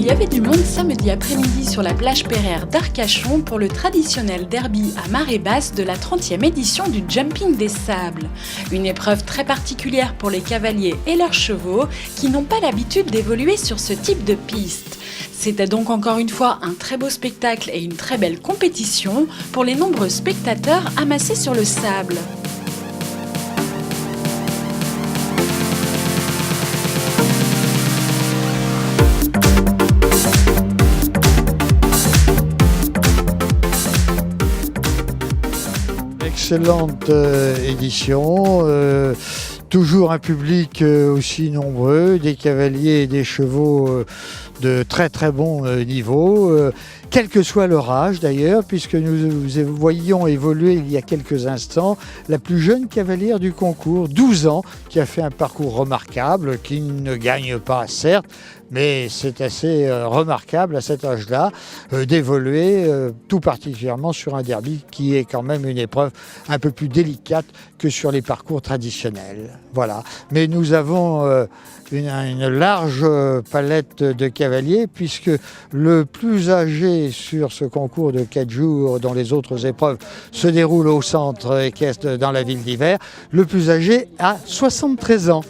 y avait du monde samedi après-midi sur la plage Pereire d'Arcachon pour le traditionnel derby à marée basse de la 30e édition du Jumping des Sables. Une épreuve très particulière pour les cavaliers et leurs chevaux qui n'ont pas l'habitude d'évoluer sur ce type de piste. C'était donc encore une fois un très beau spectacle et une très belle compétition pour les nombreux spectateurs amassés sur le sable. Excellente édition, toujours un public aussi nombreux, des cavaliers et des chevaux de très très bon niveau, quel que soit leur âge d'ailleurs, puisque nous voyions évoluer il y a quelques instants la plus jeune cavalière du concours, 12 ans, qui a fait un parcours remarquable, qui ne gagne pas certes, mais c'est assez remarquable à cet âge-là d'évoluer tout particulièrement sur un derby qui est quand même une épreuve un peu plus délicate que sur les parcours traditionnels. Voilà. Mais nous avons une large palette de cavaliers puisque le plus âgé sur ce concours de 4 jours dont les autres épreuves se déroulent au centre équestre dans la ville d'Hiver, le plus âgé a 73 ans.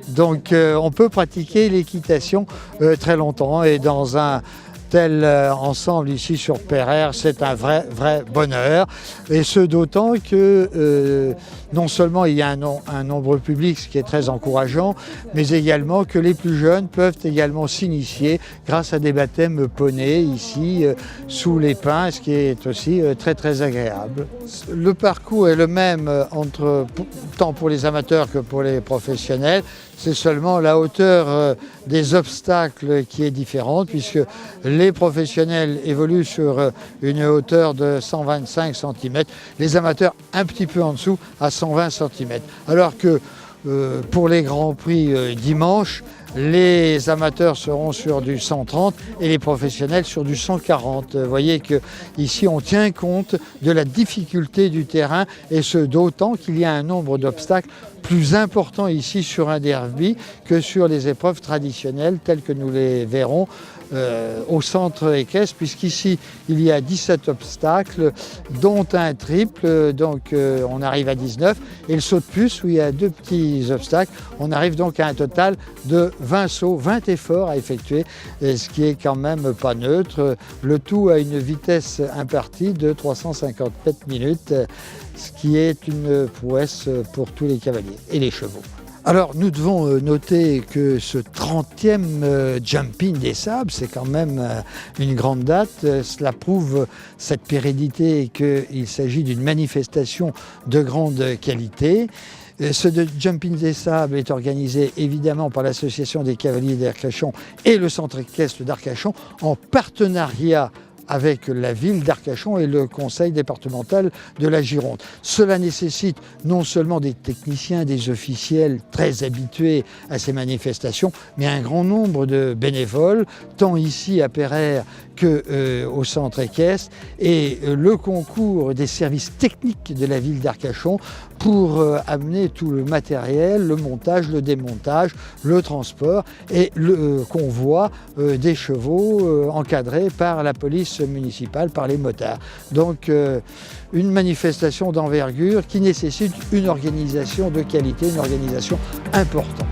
Donc on peut pratiquer l'équitation très longtemps et dans un tel ensemble ici sur Pereire, c'est un vrai bonheur. Et ce d'autant que non seulement il y a un nombre public, ce qui est très encourageant, mais également que les plus jeunes peuvent également s'initier grâce à des baptêmes poney ici sous les pins, ce qui est aussi très agréable. Le parcours est le même tant pour les amateurs que pour les professionnels. C'est seulement la hauteur des obstacles qui est différente puisque les professionnels évoluent sur une hauteur de 125 cm, les amateurs un petit peu en dessous à 120 cm. Alors que pour les Grands Prix dimanche, les amateurs seront sur du 130 et les professionnels sur du 140. Vous voyez qu'ici on tient compte de la difficulté du terrain et ce d'autant qu'il y a un nombre d'obstacles plus important ici sur un derby que sur les épreuves traditionnelles telles que nous les verrons au centre équestre, puisqu'ici il y a 17 obstacles, dont un triple, donc on arrive à 19, et le saut de puce où il y a 2 petits obstacles, on arrive donc à un total de 20 sauts, 20 efforts à effectuer, ce qui est quand même pas neutre, le tout à une vitesse impartie de 357 minutes, ce qui est une prouesse pour tous les cavaliers et les chevaux. Alors nous devons noter que ce 30e Jumping des Sables, c'est quand même une grande date. Cela prouve cette pérennité et qu'il s'agit d'une manifestation de grande qualité. Ce Jumping des Sables est organisé évidemment par l'Association des cavaliers d'Arcachon et le centre équestre d'Arcachon en partenariat avec la ville d'Arcachon et le conseil départemental de la Gironde. Cela nécessite non seulement des techniciens, des officiels très habitués à ces manifestations, mais un grand nombre de bénévoles, tant ici à Pereire qu'au centre équestre, et le concours des services techniques de la ville d'Arcachon pour amener tout le matériel, le montage, le démontage, le transport et le convoi des chevaux encadrés par la police municipale, par les motards. Donc une manifestation d'envergure qui nécessite une organisation de qualité, une organisation importante.